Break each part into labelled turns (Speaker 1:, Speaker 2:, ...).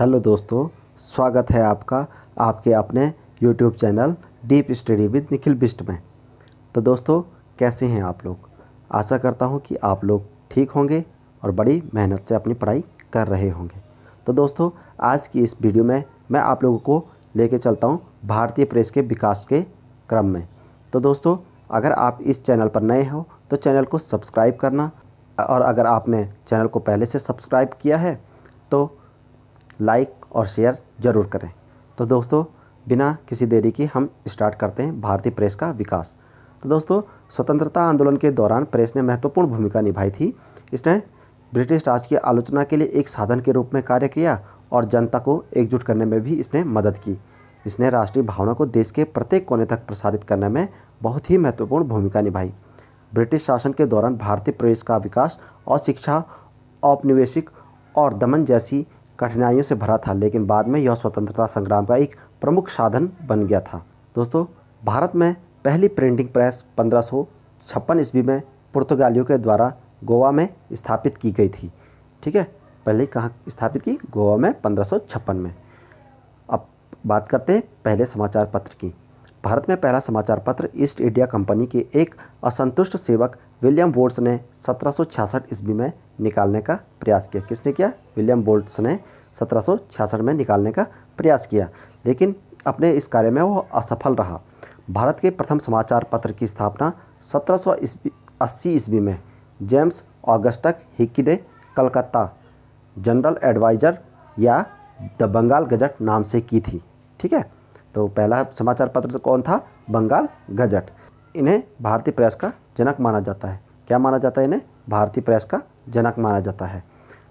Speaker 1: Hello दोस्तों, स्वागत है आपका आपके अपने YouTube channel deep study with Nikhil Bisht में। तो दोस्तों, कैसे हैं आप लोग? आशा करता हूं कि आप लोग ठीक होंगे और बड़ी मेहनत से अपनी पढ़ाई कर रहे होंगे। तो दोस्तों, आज की इस वीडियो में मैं आप लोगों को लेके चलता हूं भारतीय प्रेस के विकास के क्रम में। तो दोस्तों, अगर आप इस चैनल पर नए हो तो चैनल को सब्सक्राइब करना, और अगर आपने चैनल को पहले से सब्सक्राइब किया है तो लाइक और शेयर ज़रूर करें। तो दोस्तों, बिना किसी देरी की हम स्टार्ट करते हैं भारतीय प्रेस का विकास। तो दोस्तों, स्वतंत्रता आंदोलन के दौरान प्रेस ने महत्वपूर्ण भूमिका निभाई थी। इसने ब्रिटिश राज की आलोचना के लिए एक साधन के रूप में कार्य किया और जनता को एकजुट करने में भी इसने मदद की। इसने राष्ट्रीय भावना को देश के प्रत्येक कोने तक प्रसारित करने में बहुत ही महत्वपूर्ण भूमिका निभाई। ब्रिटिश शासन के दौरान भारतीय प्रेस का विकास और शिक्षा, औपनिवेशिक और दमन जैसी कठिनाइयों से भरा था, लेकिन बाद में यह स्वतंत्रता संग्राम का एक प्रमुख साधन बन गया था। दोस्तों, भारत में पहली प्रिंटिंग प्रेस 1556 ईस्वी में पुर्तगालियों के द्वारा गोवा में स्थापित की गई थी। ठीक है, पहले कहाँ स्थापित की? गोवा में 1556 में। अब बात करते हैं पहले समाचार पत्र की। भारत में पहला समाचार पत्र ईस्ट इंडिया कंपनी के एक असंतुष्ट सेवक विलियम वोल्स ने 1766 ईस्वी में निकालने का प्रयास किया। किसने किया? विलियम वोल्स ने 1766 में निकालने का प्रयास किया, लेकिन अपने इस कार्य में वो असफल रहा। भारत के प्रथम समाचार पत्र की स्थापना 1780 ईस्वी में जेम्स ऑगस्टस हिकी ने कलकत्ता जनरल एडवाइजर या द बंगाल गजट नाम से की थी। ठीक है, तो पहला समाचार पत्र कौन था? बंगाल गजट। इन्हें भारतीय प्रेस का जनक माना जाता है। क्या माना जाता है? इन्हें भारतीय प्रेस का जनक माना जाता है।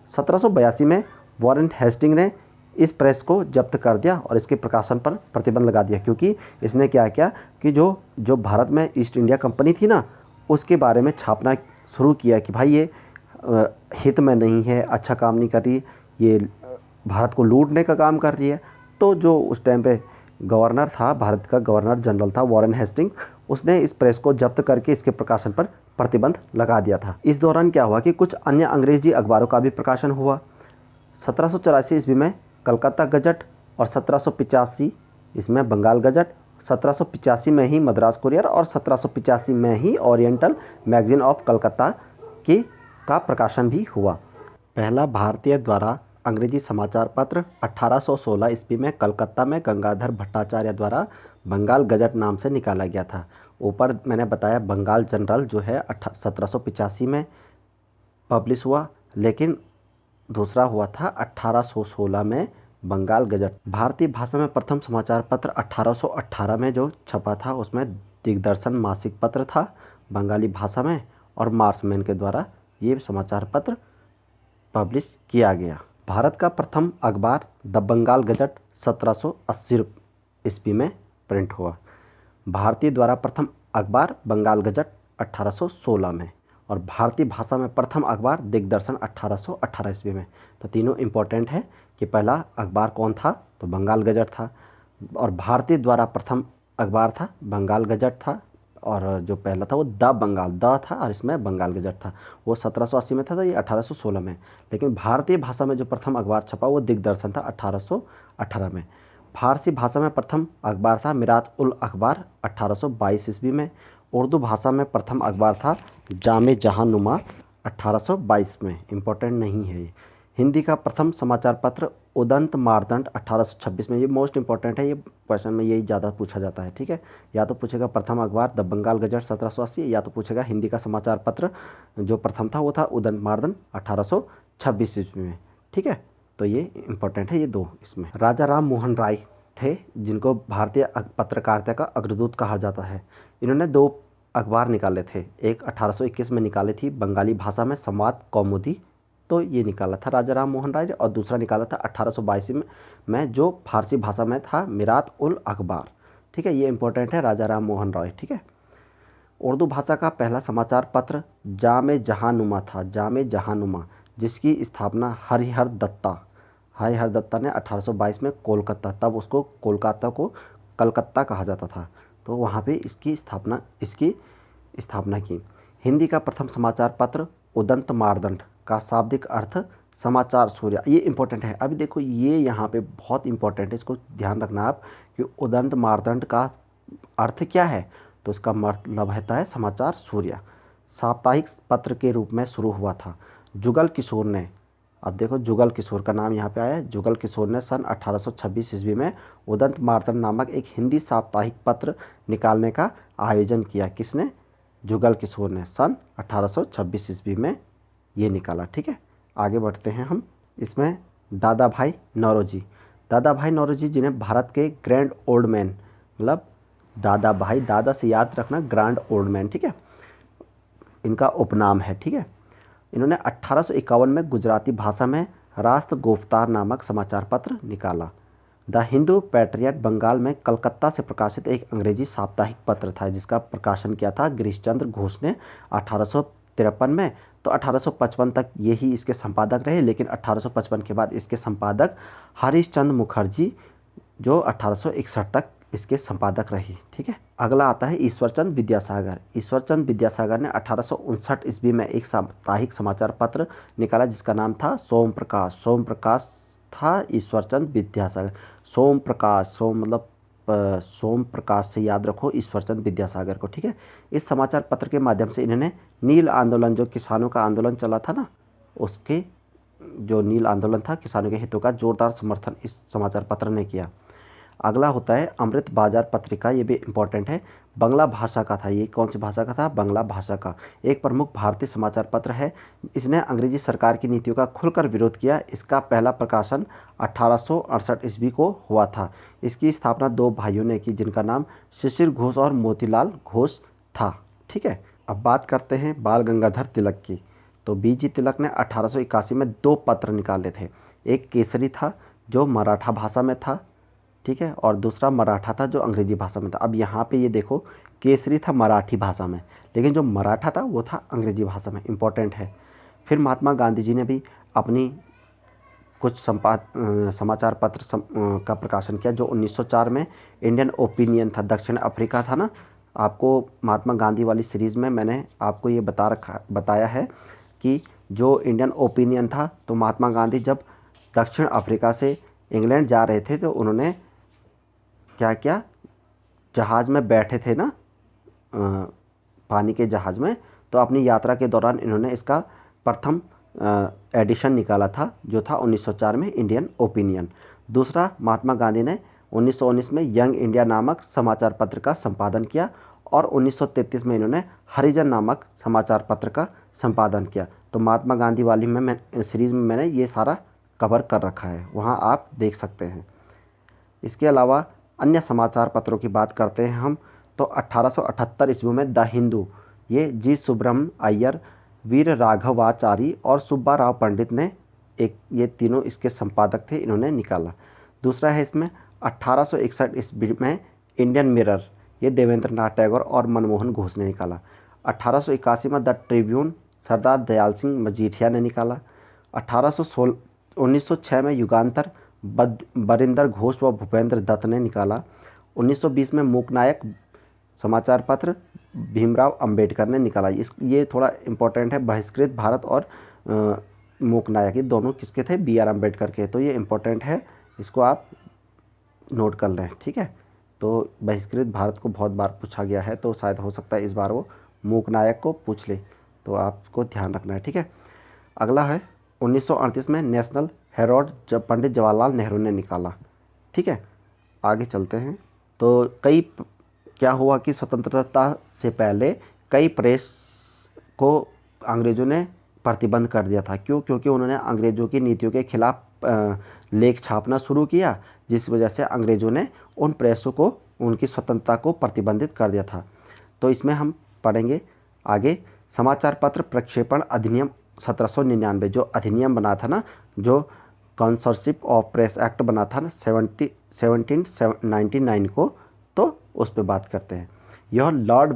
Speaker 1: 1782 में वॉरेन हेस्टिंग ने इस प्रेस को जब्त कर दिया और इसके प्रकाशन पर प्रतिबंध लगा दिया, क्योंकि इसने क्या किया कि जो भारत में ईस्ट इंडिया कंपनी थी ना, उसके बारे में छापना शुरू किया कि भाई ये हित में नहीं है, अच्छा काम नहीं कर रही, ये भारत को लूटने का काम कर रही है। तो जो उस टाइम पे गवर्नर था, भारत का गवर्नर जनरल था वॉरेन हेस्टिंग, उसने इस प्रेस को जब्त करके इसके प्रकाशन पर प्रतिबंध लगा दिया था। इस दौरान क्या हुआ कि कुछ अन्य अंग्रेजी अखबारों का भी प्रकाशन हुआ। 1784 ईस्वी में कलकत्ता गजट और 1785 इसमें बंगाल गजट, 1785 में ही मद्रास कुरियर और 1785 में ही ओरिएंटल मैगजीन ऑफ कलकत्ता का प्रकाशन भी हुआ। पहला भारतीय द्वारा अंग्रेजी समाचार पत्र 1816 ईस्वी में कलकत्ता में गंगाधर भट्टाचार्य द्वारा बंगाल गजट नाम से निकाला गया था। ऊपर मैंने बताया बंगाल जनरल जो है 1785 में पब्लिश हुआ, लेकिन दूसरा हुआ था 1816 में बंगाल गजट। भारतीय भाषा में प्रथम समाचार पत्र 1818 में जो छपा था उसमें दिग्दर्शन मासिक पत्र था बंगाली भाषा में, और मार्समैन के द्वारा ये समाचार पत्र पब्लिश किया गया। भारत का प्रथम अखबार द बंगाल गजट 1780 ईस्वी में प्रिंट हुआ। भारतीय द्वारा प्रथम अखबार बंगाल गजट 1816 में, और भारतीय भाषा में प्रथम अखबार दिग्दर्शन 1818 ईस्वी में। तो तीनों इम्पोर्टेंट है कि पहला अखबार कौन था? तो बंगाल गजट था, और भारतीय द्वारा प्रथम अखबार था बंगाल गजट था, और जो पहला था वो द बंगाल द था, और इसमें बंगाल गजट था। वो 1780 में था, तो ये 1816 में। लेकिन भारतीय भाषा में जो प्रथम अखबार छपा वो दिग्दर्शन था 1818 में। फारसी भाषा में प्रथम अखबार था मिरात उल अखबार 1822 ईस्वी में। उर्दू भाषा में प्रथम अखबार था जामे जहानुमा 1822 में। इम्पोर्टेंट नहीं है ये। हिंदी का प्रथम समाचार पत्र उदंत मारदंड 1826 में। ये मोस्ट इंपॉर्टेंट है, ये क्वेश्चन में यही ज़्यादा पूछा जाता है। ठीक है, या तो पूछेगा प्रथम अखबार द बंगाल गजट 1780, या तो पूछेगा हिंदी का समाचार पत्र जो प्रथम था वो था उदंत मारदंड 1826 ईस्वी में। ठीक है, तो ये इंपॉर्टेंट है ये दो। इसमें राजा राम मोहन राय थे, जिनको भारतीय पत्रकारिता का अग्रदूत कहा जाता है। इन्होंने दो अखबार निकाले थे। एक 1821 में निकाली थी बंगाली भाषा में संवाद कौमुदी, तो ये निकाला था राजा राम मोहन राय, और दूसरा निकाला था 1822 में जो फारसी भाषा में था मिरात उल अखबार। ठीक है, ये इंपॉर्टेंट है राजा राम मोहन राय। ठीक है, उर्दू भाषा का पहला समाचार पत्र जामे जहानुमा था, जामे जहानुमा, जिसकी स्थापना हरिहर दत्ता ने 1822 में कोलकाता, तब उसको कोलकाता को कलकत्ता कहा जाता था, तो वहाँ पे इसकी स्थापना की। हिंदी का प्रथम समाचार पत्र उदंत मारदंड का शाब्दिक अर्थ समाचार सूर्य, ये इंपॉर्टेंट है। अभी देखो ये यहाँ पे बहुत इंपॉर्टेंट है, इसको ध्यान रखना आप कि उदंड मार्तंड का अर्थ क्या है। तो इसका मतलब रहता है समाचार सूर्य। साप्ताहिक पत्र के रूप में शुरू हुआ था। जुगल किशोर ने, अब देखो जुगल किशोर का नाम यहाँ पे आया है। जुगल किशोर ने सन 1826 ईस्वी में उदंत मार्तंड नामक एक हिंदी साप्ताहिक पत्र निकालने का आयोजन किया। किसने? जुगल किशोर ने सन 1826 ईस्वी में ये निकाला। ठीक है, आगे बढ़ते हैं हम। इसमें दादा भाई नौरोजी, दादा भाई नौरोजी जिन्हें भारत के ग्रैंड ओल्ड मैन, मतलब दादा भाई, दादा से याद रखना ग्रैंड ओल्ड मैन, ठीक है, इनका उपनाम है। ठीक है, इन्होंने 1851 में गुजराती भाषा में राष्ट्र गुफ्तार नामक समाचार पत्र निकाला। द हिंदू पैट्रियट बंगाल में कलकत्ता से प्रकाशित एक अंग्रेजी साप्ताहिक पत्र था जिसका प्रकाशन किया था गिरीश चंद्र घोष ने 1853 में। तो 1855 तक यही इसके संपादक रहे, लेकिन 1855 के बाद इसके संपादक हरीश चंद्र मुखर्जी, जो 1861 तक इसके संपादक रही। ठीक है, अगला आता है ईश्वरचंद विद्यासागर। ईश्वरचंद विद्यासागर ने 1859 ईस्वी में एक साप्ताहिक समाचार पत्र निकाला जिसका नाम था सोम प्रकाश। सोम प्रकाश था ईश्वरचंद विद्यासागर। सोम प्रकाश, सोम मतलब सोम प्रकाश से याद रखो ईश्वरचंद विद्यासागर को। ठीक है, इस समाचार पत्र के माध्यम से इन्होंने नील आंदोलन, जो किसानों का आंदोलन चला था ना, उसके जो नील आंदोलन था, किसानों के हितों का जोरदार समर्थन इस समाचार पत्र ने किया। अगला होता है अमृत बाजार पत्रिका, ये भी इम्पोर्टेंट है, बंगला भाषा का था। ये कौन सी भाषा का था? बंगला भाषा का। एक प्रमुख भारतीय समाचार पत्र है। इसने अंग्रेजी सरकार की नीतियों का खुलकर विरोध किया। इसका पहला प्रकाशन 1868 ईस्वी को हुआ था। इसकी स्थापना दो भाइयों ने की जिनका नाम शिशिर घोष और मोतीलाल घोष था। ठीक है, अब बात करते हैं बाल गंगाधर तिलक की। तो बीजी तिलक ने 1881 में दो पत्र निकाले थे। एक केसरी था जो मराठा भाषा में था, ठीक है, और दूसरा मराठा था जो अंग्रेजी भाषा में था। अब यहाँ पे ये देखो, केसरी था मराठी भाषा में, लेकिन जो मराठा था वो था अंग्रेजी भाषा में। इम्पोर्टेंट है। फिर महात्मा गांधी जी ने भी अपनी कुछ समाचार पत्र का प्रकाशन किया, जो 1904 में इंडियन ओपिनियन था। दक्षिण अफ्रीका था ना, आपको महात्मा गांधी वाली सीरीज़ में मैंने आपको ये बताया है कि जो इंडियन ओपिनियन था, तो महात्मा गांधी जब दक्षिण अफ्रीका से इंग्लैंड जा रहे थे तो उन्होंने क्या किया, जहाज़ में बैठे थे ना, पानी के जहाज़ में, तो अपनी यात्रा के दौरान इन्होंने इसका प्रथम एडिशन निकाला था जो था 1904 में इंडियन ओपिनियन। दूसरा, महात्मा गांधी ने 1919 में यंग इंडिया नामक समाचार पत्र का संपादन किया और 1933 में इन्होंने हरिजन नामक समाचार पत्र का संपादन किया। तो महात्मा गांधी वाली में सीरीज़ में मैंने ये सारा कवर कर रखा है, वहाँ आप देख सकते हैं। इसके अलावा अन्य समाचार पत्रों की बात करते हैं हम, तो 1878 ईस्वी में द हिंदू, ये जी सुब्रह्मण्य अय्यर, वीर राघवाचारी और सुब्बा राव पंडित ने ये तीनों इसके संपादक थे, इन्होंने निकाला। दूसरा है इसमें 1861 ईस्वी में इंडियन मिरर, ये देवेंद्र नाथ टैगोर और मनमोहन घोष ने निकाला। 1881 में द ट्रिब्यून, सरदार दयाल सिंह मजीठिया ने निकाला। 1906 में युगांतर, बरिंदर घोष व भूपेंद्र दत्त ने निकाला। 1920 में मूकनायक समाचार पत्र भीमराव अंबेडकर ने निकाला। ये थोड़ा इम्पोर्टेंट है, बहिष्कृत भारत और मूकनायक, ये दोनों किसके थे? बी आर अम्बेडकर के। तो ये इम्पोर्टेंट है, इसको आप नोट कर लें। ठीक है, तो बहिष्कृत भारत को बहुत बार पूछा गया है, तो शायद हो सकता है इस बार वो मूकनायक को पूछ ले, तो आपको ध्यान रखना है। ठीक है, अगला है 1938 में नेशनल हेराल्ड, जब पंडित जवाहरलाल नेहरू ने निकाला। ठीक है, आगे चलते हैं। तो क्या हुआ कि स्वतंत्रता से पहले कई प्रेस को अंग्रेज़ों ने प्रतिबंध कर दिया था। क्यों? क्योंकि उन्होंने अंग्रेज़ों की नीतियों के खिलाफ लेख छापना शुरू किया, जिस वजह से अंग्रेज़ों ने उन प्रेसों को, उनकी स्वतंत्रता को प्रतिबंधित कर दिया था। तो इसमें हम पढ़ेंगे आगे समाचार पत्र प्रक्षेपण अधिनियम 1799, जो अधिनियम बना था ना, जो कंसोर्शिप ऑफ प्रेस एक्ट बना था ना 1799 को, तो उस पर बात करते हैं। यह लॉर्ड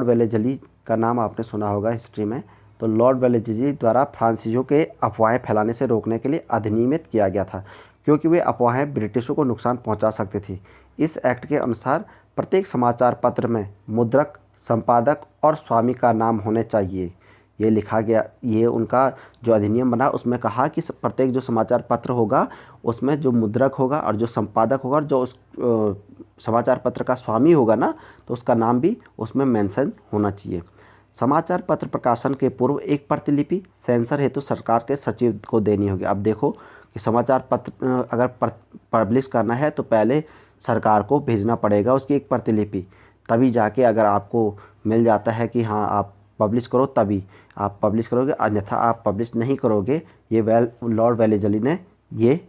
Speaker 1: वेलेजली का नाम आपने सुना होगा हिस्ट्री में। तो लॉर्ड वेलेजली द्वारा फ्रांसीसियों के अफवाहें फैलाने से रोकने के लिए अधिनियमित किया गया था, क्योंकि वे अफवाहें ब्रिटिशों को नुकसान पहुंचा सकती थी। इस एक्ट के अनुसार प्रत्येक समाचार पत्र में मुद्रक, संपादक और स्वामी का नाम होने चाहिए। ये लिखा गया, ये उनका जो अधिनियम बना उसमें कहा कि प्रत्येक जो समाचार पत्र होगा उसमें जो मुद्रक होगा और जो संपादक होगा और जो उस समाचार पत्र का स्वामी होगा ना, तो उसका नाम भी उसमें मेंशन होना चाहिए। समाचार पत्र प्रकाशन के पूर्व एक प्रतिलिपि सेंसर हेतु सरकार के सचिव को देनी होगी। अब देखो कि समाचार पत्र अगर पब्लिश करना है तो पहले सरकार को भेजना पड़ेगा उसकी एक प्रतिलिपि, तभी जाके अगर आपको मिल जाता है कि हाँ आप पब्लिश करो तभी आप पब्लिश करोगे, अन्यथा आप पब्लिश नहीं करोगे। ये लॉर्ड वेलेजली ने ये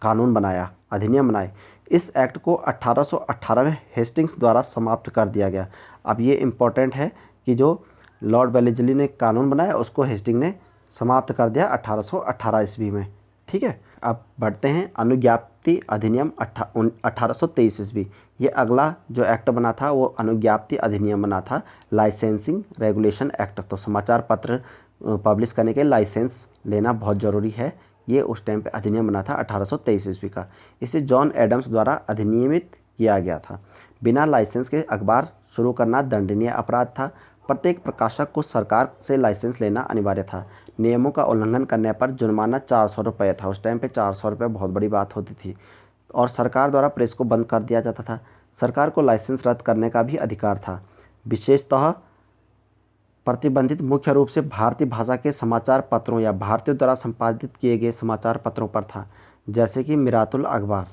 Speaker 1: कानून बनाया, अधिनियम बनाए। इस एक्ट को 1818 में हेस्टिंग्स द्वारा समाप्त कर दिया गया। अब ये इम्पोर्टेंट है कि जो लॉर्ड वेलेजली ने कानून बनाया उसको हेस्टिंग ने समाप्त कर दिया 1818 ईस्वी में। ठीक है, अब बढ़ते हैं अनुज्ञप्ति अधिनियम 1823 ईस्वी। ये अगला जो एक्ट बना था वो अनुज्ञप्ति अधिनियम बना था, लाइसेंसिंग रेगुलेशन एक्ट। तो समाचार पत्र पब्लिश करने के लाइसेंस लेना बहुत ज़रूरी है। ये उस टाइम पे अधिनियम बना था 1823 ईस्वी का। इसे जॉन एडम्स द्वारा अधिनियमित किया गया था। बिना लाइसेंस के अखबार शुरू करना दंडनीय अपराध था। प्रत्येक प्रकाशक को सरकार से लाइसेंस लेना अनिवार्य था। नियमों का उल्लंघन करने पर जुर्माना 400 रुपये था। उस टाइम पे 400 रुपये बहुत बड़ी बात होती थी। और सरकार द्वारा प्रेस को बंद कर दिया जाता था। सरकार को लाइसेंस रद्द करने का भी अधिकार था। विशेषतः प्रतिबंधित मुख्य रूप से भारतीय भाषा के समाचार पत्रों या भारतीयों द्वारा संपादित किए गए समाचार पत्रों पर था, जैसे कि मिरातुल अखबार।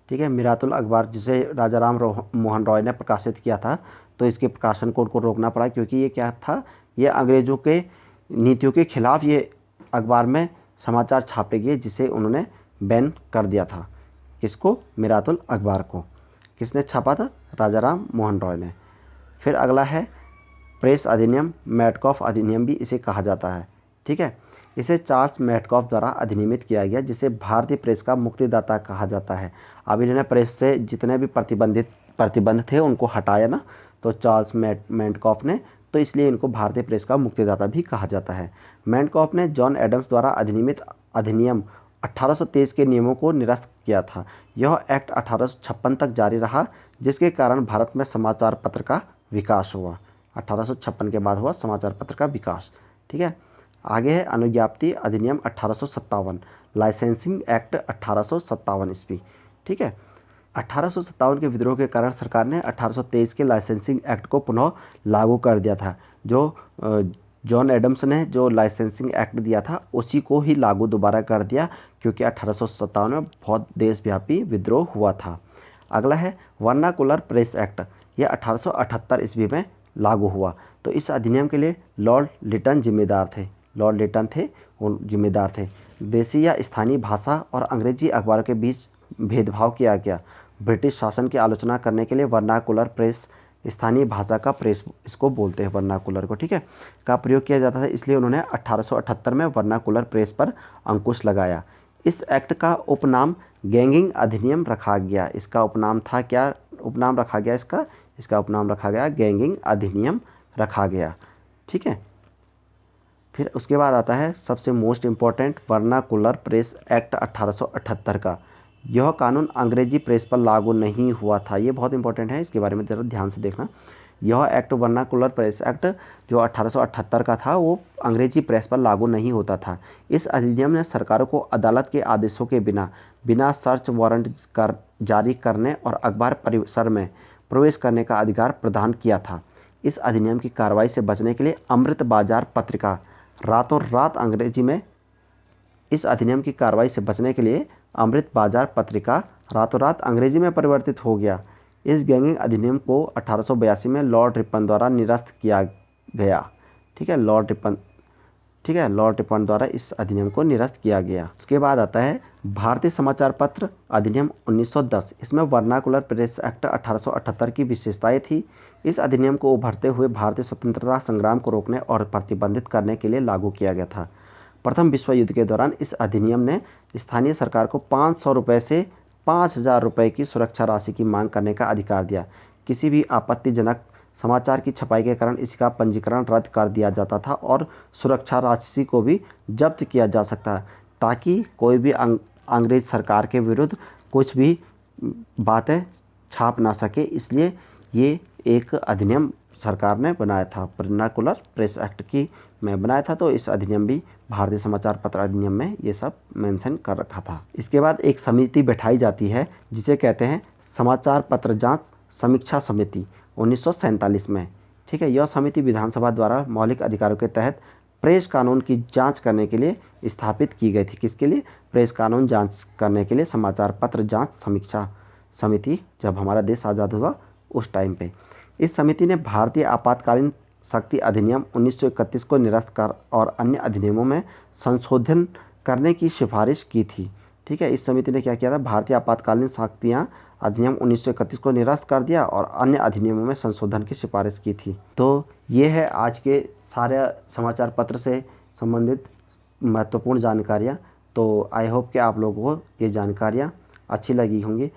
Speaker 1: ठीक है, मिरातुल अखबार जिसे राजा राम मोहन रॉय ने प्रकाशित किया था, तो इसके प्रकाशन को उनको रोकना पड़ा क्योंकि ये क्या था, ये अंग्रेज़ों के नीतियों के खिलाफ ये अखबार में समाचार छापे गए, जिसे उन्होंने बैन कर दिया था। किसको? मिरातुल अखबार को। किसने छापा था? राजा राम मोहन रॉय ने। फिर अगला है प्रेस अधिनियम, मैटकॉफ अधिनियम भी इसे कहा जाता है। ठीक है, इसे चार्ल्स मैटकॉफ द्वारा अधिनियमित किया गया, जिसे भारतीय प्रेस का मुक्तिदाता कहा जाता है। अब इन्होंने प्रेस से जितने भी प्रतिबंध थे उनको हटाया ना, तो चार्ल्स मैटकॉफ ने, तो इसलिए इनको भारतीय प्रेस का मुक्तिदाता भी कहा जाता है। मैटकॉफ ने जॉन एडम्स द्वारा अधिनियमित अधिनियम 1823 के नियमों को निरस्त किया था। यह एक्ट 1856 तक जारी रहा, जिसके कारण भारत में समाचार पत्र का विकास हुआ। 1856 के बाद हुआ समाचार पत्र का विकास। ठीक है, आगे है अनुज्ञप्ति अधिनियम 1857, लाइसेंसिंग एक्ट 1857 ईस्वी। ठीक है, 1857 के विद्रोह के कारण सरकार ने 1823 के लाइसेंसिंग एक्ट को पुनः लागू कर दिया था। जो जॉन एडम्स ने जो लाइसेंसिंग एक्ट दिया था उसी को ही लागू दोबारा कर दिया, क्योंकि 1857 में बहुत देशव्यापी विद्रोह हुआ था। अगला है वर्नाकुलर प्रेस एक्ट। यह 1878 ईस्वी में लागू हुआ। तो इस अधिनियम के लिए लॉर्ड लिटन जिम्मेदार थे। लॉर्ड लिटन थे, वो जिम्मेदार थे। देसी या स्थानीय भाषा और अंग्रेजी अखबारों के बीच भेदभाव किया गया। ब्रिटिश शासन की आलोचना करने के लिए वर्नाकुलर प्रेस, स्थानीय भाषा का प्रेस इसको बोलते हैं वर्नाकुलर को, ठीक है, का प्रयोग किया जाता था। इसलिए उन्होंने 1878 में वर्नाकुलर प्रेस पर अंकुश लगाया। इस एक्ट का उपनाम गैंगिंग अधिनियम रखा गया। इसका उपनाम था क्या? उपनाम रखा गया इसका उपनाम रखा गया गैंगिंग अधिनियम रखा गया। ठीक है, फिर उसके बाद आता है सबसे most important vernacular press act 1878 का। यह कानून अंग्रेजी प्रेस पर लागू नहीं हुआ था। ये बहुत इंपॉर्टेंट है, इसके बारे में ज़रा ध्यान से देखना। यह एक्ट वर्नाकुलर प्रेस एक्ट जो 1878 का था वो अंग्रेजी प्रेस पर लागू नहीं होता था। इस अधिनियम ने सरकारों को अदालत के आदेशों के बिना सर्च वारंट जारी करने और अखबार परिसर में प्रवेश करने का अधिकार प्रदान किया था। इस अधिनियम की कार्रवाई से बचने के लिए अमृत बाजार पत्रिका रातों रात अंग्रेजी में इस अधिनियम की कार्रवाई से बचने के लिए अमृत बाजार पत्रिका रातों रात अंग्रेजी में परिवर्तित हो गया। इस गैंगिंग अधिनियम को 1882 में लॉर्ड रिपन द्वारा निरस्त किया गया। ठीक है, लॉर्ड रिपन द्वारा इस अधिनियम को निरस्त किया गया। उसके बाद आता है भारतीय समाचार पत्र अधिनियम 1910। इसमें वर्नाकुलर प्रेस एक्ट 1878 की विशेषताएं थी। इस अधिनियम को उभरते हुए भारतीय स्वतंत्रता संग्राम को रोकने और प्रतिबंधित करने के लिए लागू किया गया था। प्रथम विश्व युद्ध के दौरान इस अधिनियम ने स्थानीय सरकार को 500 रुपये से 5000 रुपये की सुरक्षा राशि की मांग करने का अधिकार दिया। किसी भी आपत्तिजनक समाचार की छपाई के कारण इसका पंजीकरण रद्द कर दिया जाता था और सुरक्षा राशि को भी जब्त किया जा सकता है, ताकि कोई भी अंग्रेज सरकार के विरुद्ध कुछ भी बातें छाप ना सके। इसलिए ये एक अधिनियम सरकार ने बनाया था, वर्नाकुलर प्रेस एक्ट की में बनाया था। तो इस अधिनियम भी भारतीय समाचार पत्र अधिनियम में ये सब मेंशन कर रखा था। इसके बाद एक समिति बैठाई जाती है जिसे कहते हैं समाचार पत्र जांच समीक्षा समिति 1947 में। ठीक है, यह समिति विधानसभा द्वारा मौलिक अधिकारों के तहत प्रेस कानून की जांच करने के लिए स्थापित की गई थी। किसके लिए? प्रेस कानून जांच करने के लिए समाचार पत्र जांच समीक्षा समिति, जब हमारा देश आज़ाद हुआ उस टाइम पे। इस समिति ने भारतीय आपातकालीन शक्ति अधिनियम 1931 को निरस्त कर और अन्य अधिनियमों में संशोधन करने की सिफारिश की थी। ठीक है, इस समिति ने क्या किया था? भारतीय आपातकालीन शक्तियाँ अधिनियम 1931 को निरस्त कर दिया और अन्य अधिनियमों में संशोधन की सिफारिश की थी। तो ये है आज के सारे समाचार पत्र से संबंधित महत्वपूर्ण जानकारियाँ। तो आई होप कि आप लोगों को ये जानकारियाँ अच्छी लगी होंगी।